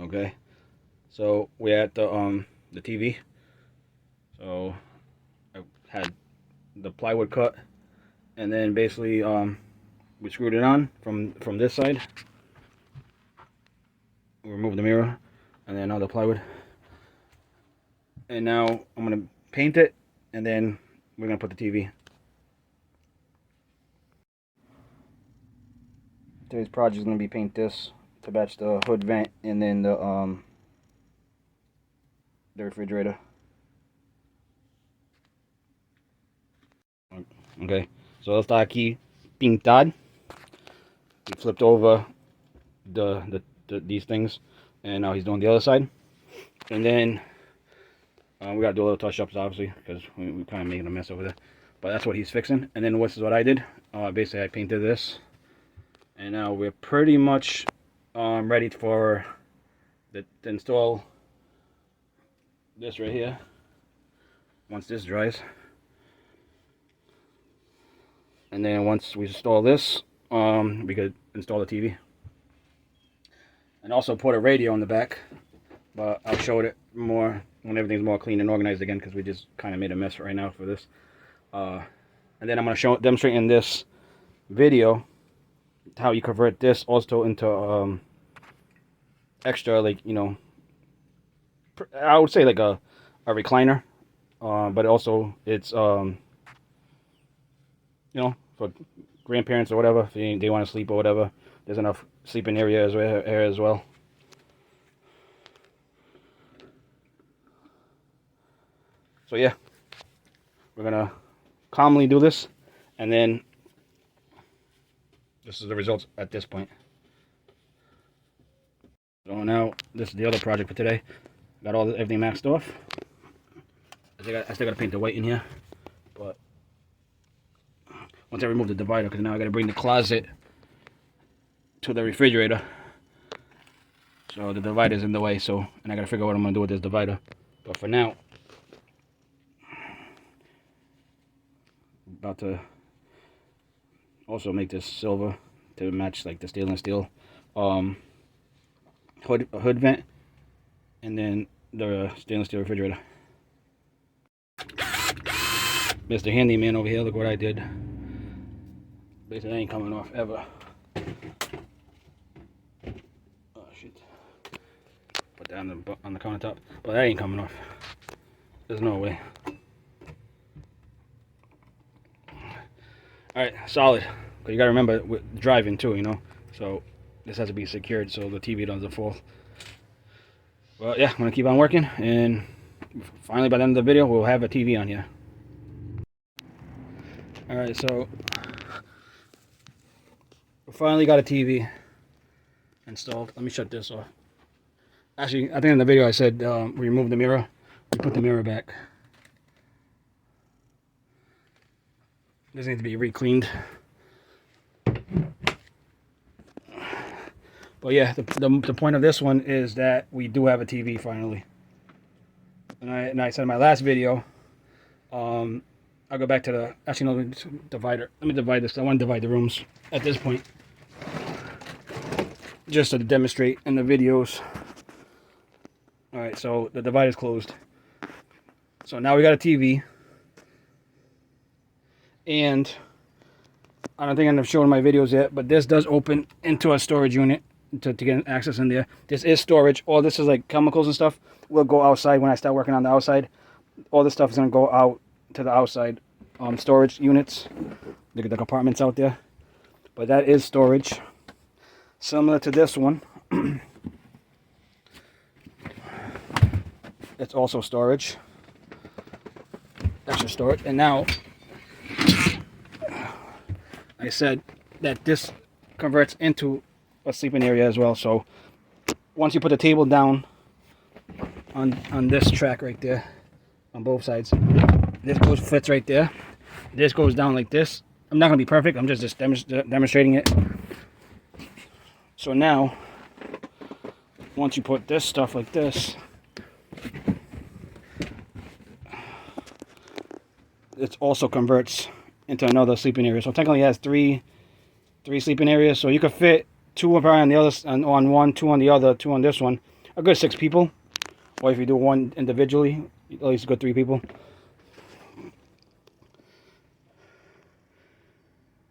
Okay, so we're at the TV. So I had the plywood cut, and then basically we screwed it on from this side. We removed the mirror, and then all the plywood. And now I'm gonna paint it, and then we're gonna put the TV. Today's project is gonna be paint this to match the hood vent, and then the refrigerator. Okay, so está aquí pintado. He flipped over these things, and now he's doing the other side. And then we gotta do a little touch-ups, obviously, because we kind of making a mess over there. But that's what he's fixing. And then this is what I did. Basically, I painted this, and now we're pretty much ready for to install this right here. Once this dries, and then once we install this, we could install the TV, and also put a radio in the back. But I'll show it more when everything's more clean and organized again, because we just kind of made a mess right now for this. And then I'm going to demonstrate in this video how you convert this also into extra, like, you know, I would say like a recliner, but also it's you know, for grandparents or whatever, if they want to sleep or whatever. There's enough sleeping area as well. So yeah, we're gonna calmly do this, and then this is the results at this point. So now this is the other project for today. Got everything maxed off. I still gotta paint the white in here, but once I remove the divider, because now I gotta bring the closet to the refrigerator. So the divider's in the way, and I gotta figure out what I'm gonna do with this divider. But for now, about to also make this silver to match like the stainless steel hood vent, and then the stainless steel refrigerator. Mr. Handyman over here, look what I did. Basically, that ain't coming off ever. Oh shit! Put that on the countertop, but that ain't coming off. There's no way. Alright, solid. But you gotta remember, we're driving too, you know. So this has to be secured so the TV doesn't fall. Well, yeah, I'm gonna keep on working, and finally by the end of the video, we'll have a TV on here. Alright, so we finally got a TV installed. Let me shut this off. Actually, I think in the video I said we removed the mirror. We put the mirror back. This needs to be re-cleaned. But yeah, the point of this one is that we do have a TV finally. And I said in my last video, I'll go back to the, actually no, divider. Let me divide this. I want to divide the rooms at this point, just to demonstrate in the videos. All right, so the divider's closed. So now we got a TV. And I don't think I'm showing my videos yet, but this does open into a storage unit to get access in there. This is storage. All this is like chemicals and stuff will go outside when I start working on the outside. All this stuff is going to go out to the outside storage units. Look at the compartments out there. But that is storage. Similar to this one. It's also storage. Extra storage. And now I said that this converts into a sleeping area as well. So once you put the table down on this track right there, on both sides, this fits right there. This goes down like this. I'm not gonna be perfect. I'm just demonstrating it. So now, once you put this stuff like this, it also converts into another sleeping area. So technically it has three sleeping areas. So you could fit two probably on the other, on one, two on the other, two on this one, a good 6 people. Or if you do one individually, at least a good 3 people.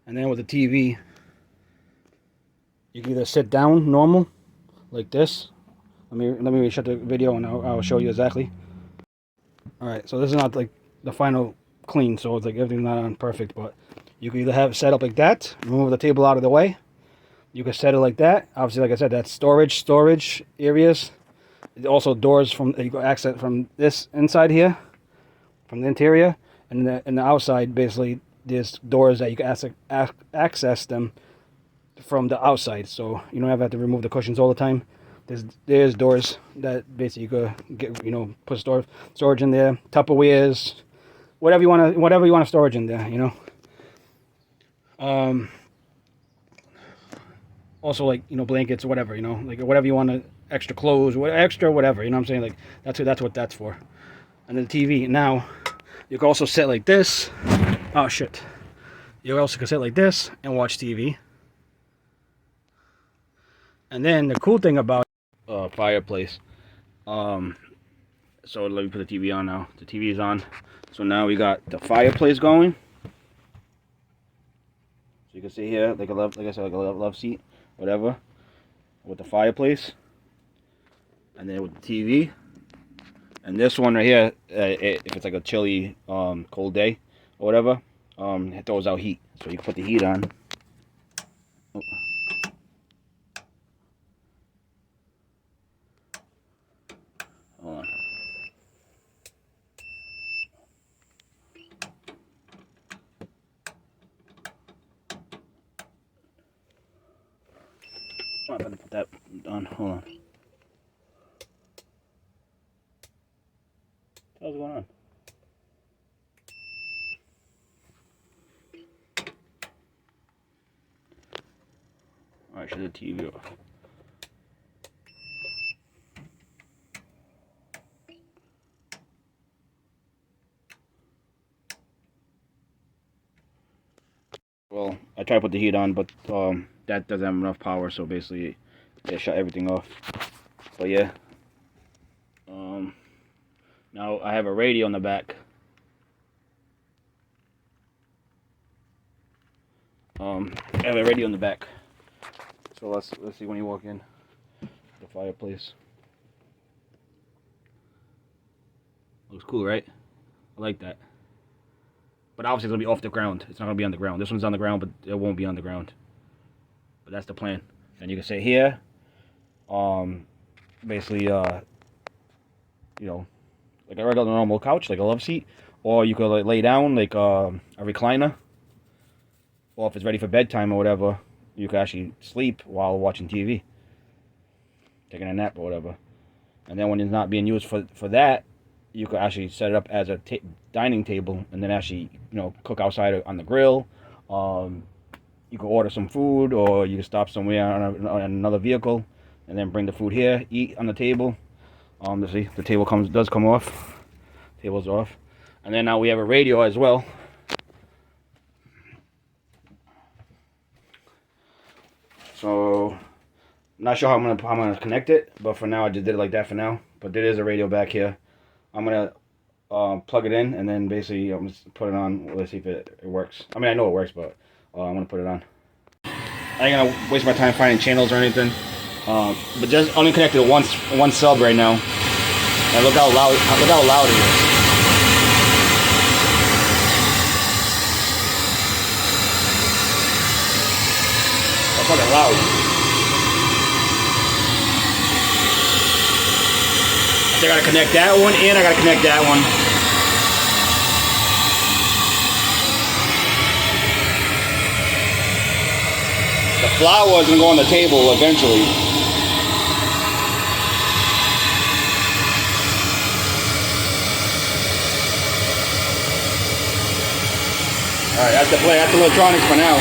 And then with the TV, you can either sit down normal, like this. Let me shut the video and I'll show you exactly. All right, so this is not like the final clean, so it's like everything's not on perfect, but you can either have it set up like that, remove the table out of the way. You can set it like that. Obviously, like I said, that's storage areas. Also doors from you go access from this inside here, from the interior, and the outside basically there's doors that you can access them from the outside, so you don't have to remove the cushions all the time. There's doors that basically you could get, put storage in there, Tupperwares, whatever you want to storage in there, Also, like, blankets, whatever, like whatever you want to, extra clothes, whatever, you know what I'm saying? Like that's what that's for. And then the TV. Now, you can also sit like this. Oh shit. You also can sit like this and watch TV. And then the cool thing about Fireplace. So let me put the TV on now. The TV is on. So now we got the fireplace going. So you can see here, like I said, like a love seat, whatever, with the fireplace. And then with the TV. And this one right here, if it's like a chilly, cold day or whatever, it throws out heat. So you can put the heat on. Oh. Hold on. I'm gonna put that on. Hold on. What's going on? Alright, shut the TV off. Well, I tried to put the heat on, but that doesn't have enough power, so basically it shut everything off. But yeah. Now I have a radio in the back. I have a radio in the back. So let's see when you walk in the fireplace. Looks cool, right? I like that. But obviously it's gonna be off the ground. It's not gonna be on the ground. This one's on the ground, but it won't be on the ground. But that's the plan. And you can sit here. Basically, like a regular normal couch, like a love seat, or you could like lay down like a recliner. Or if it's ready for bedtime or whatever, you can actually sleep while watching TV, taking a nap or whatever. And then when it's not being used for that, you could actually set it up as a dining table, and then actually cook outside on the grill. You can order some food, or you can stop somewhere on another vehicle, and then bring the food here, eat on the table. See, the table does come off. Table's off, and then now we have a radio as well. So, I'm not sure how I'm gonna connect it, but for now I just did it like that for now. But there is a radio back here. I'm gonna plug it in, and then basically I'm just put it on. Let's see if it works. I mean, I know it works, but I'm gonna put it on. I ain't gonna waste my time finding channels or anything. But just only connected to one sub right now. And look how loud it is. That's fucking loud. I gotta connect that one, and I gotta connect that one. The flour is gonna go on the table eventually. Alright, that's the play. That's the electronics for now.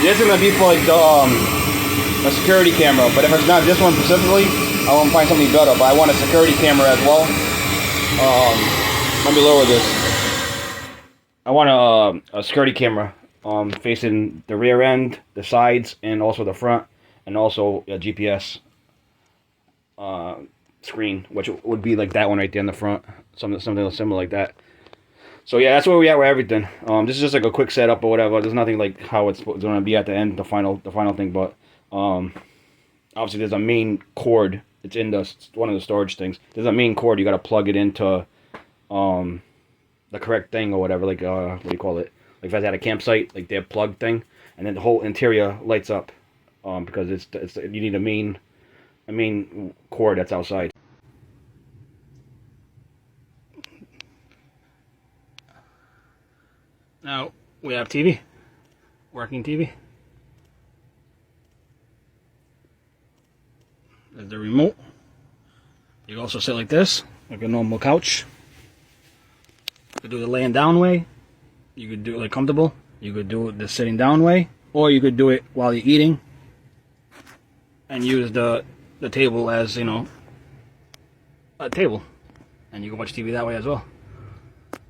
This is gonna be for like the a security camera, but if it's not this one specifically, I want to find something better. But I want a security camera as well. Let me lower this. I want a security camera facing the rear end, the sides, and also the front, and also a GPS. screen, which would be like that one right there in the front, something similar like that. So yeah, that's where we at with everything. This is just like a quick setup or whatever. There's nothing like how it's going to be at the end, the final thing. But obviously there's a main cord. It's in one of the storage things. There's a main cord. You got to plug it into the correct thing or whatever. Like what do you call it? Like if I was at a campsite, like their plug thing, and then the whole interior lights up because it's you need a main cord that's outside. Now we have TV, working TV. There's the remote. You can also sit like this, like a normal couch. You could do the laying down way. You could do it like comfortable. You could do it the sitting down way, or you could do it while you're eating, and use the table as, you know, a table, and you can watch TV that way as well.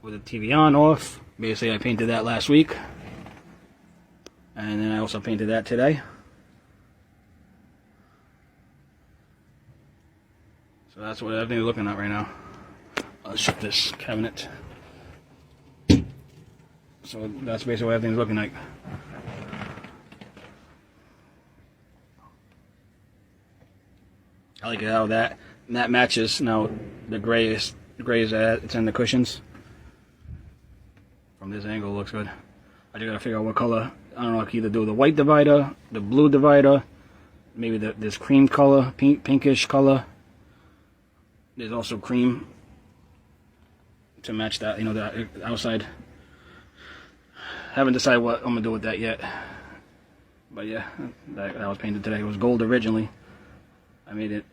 With the TV on, off. Basically, I painted that last week, and then I also painted that today. So that's what everything's looking at right now. Let's shut this cabinet. So that's basically what everything's looking like. I like how that matches. Now the gray is it's in the cushions. From this angle, it looks good. I just gotta figure out what color. I don't know. I can either do the white divider, the blue divider, maybe this cream color, pinkish color. There's also cream to match that, you know, the outside. Haven't decided what I'm gonna do with that yet. But yeah, that was painted today. It was gold originally. I made it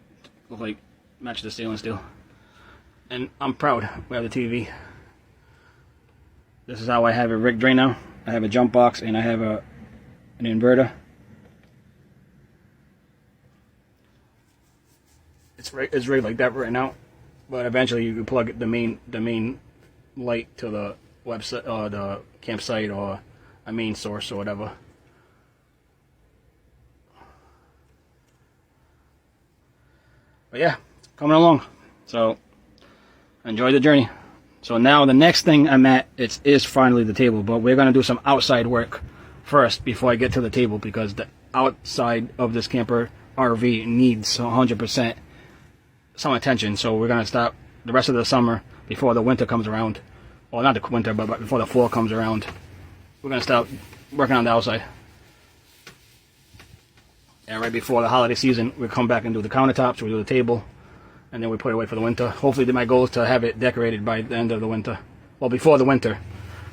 look like match the stainless steel. And I'm proud. We have the TV. This is how I have it rigged right now. I have a jump box and I have an inverter. It's rigged like that right now, but eventually you can plug the main light to the website or the campsite or a main source or whatever. But yeah, coming along. So enjoy the journey. So now the next thing I'm at is finally the table, but we're gonna do some outside work first before I get to the table, because the outside of this camper RV needs 100% some attention. So we're gonna stop the rest of the summer before the winter comes around. Well, not the winter, but before the fall comes around. We're gonna start working on the outside. And right before the holiday season, we'll come back and do the countertops, we'll do the table, and then we put it away for the winter. Hopefully my goal is to have it decorated by the end of the winter. Well, before the winter.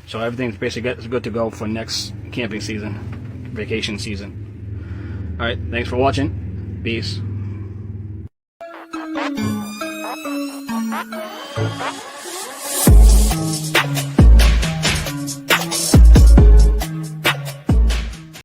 So everything's basically good to go for next camping season, vacation season. Alright, thanks for watching. Peace.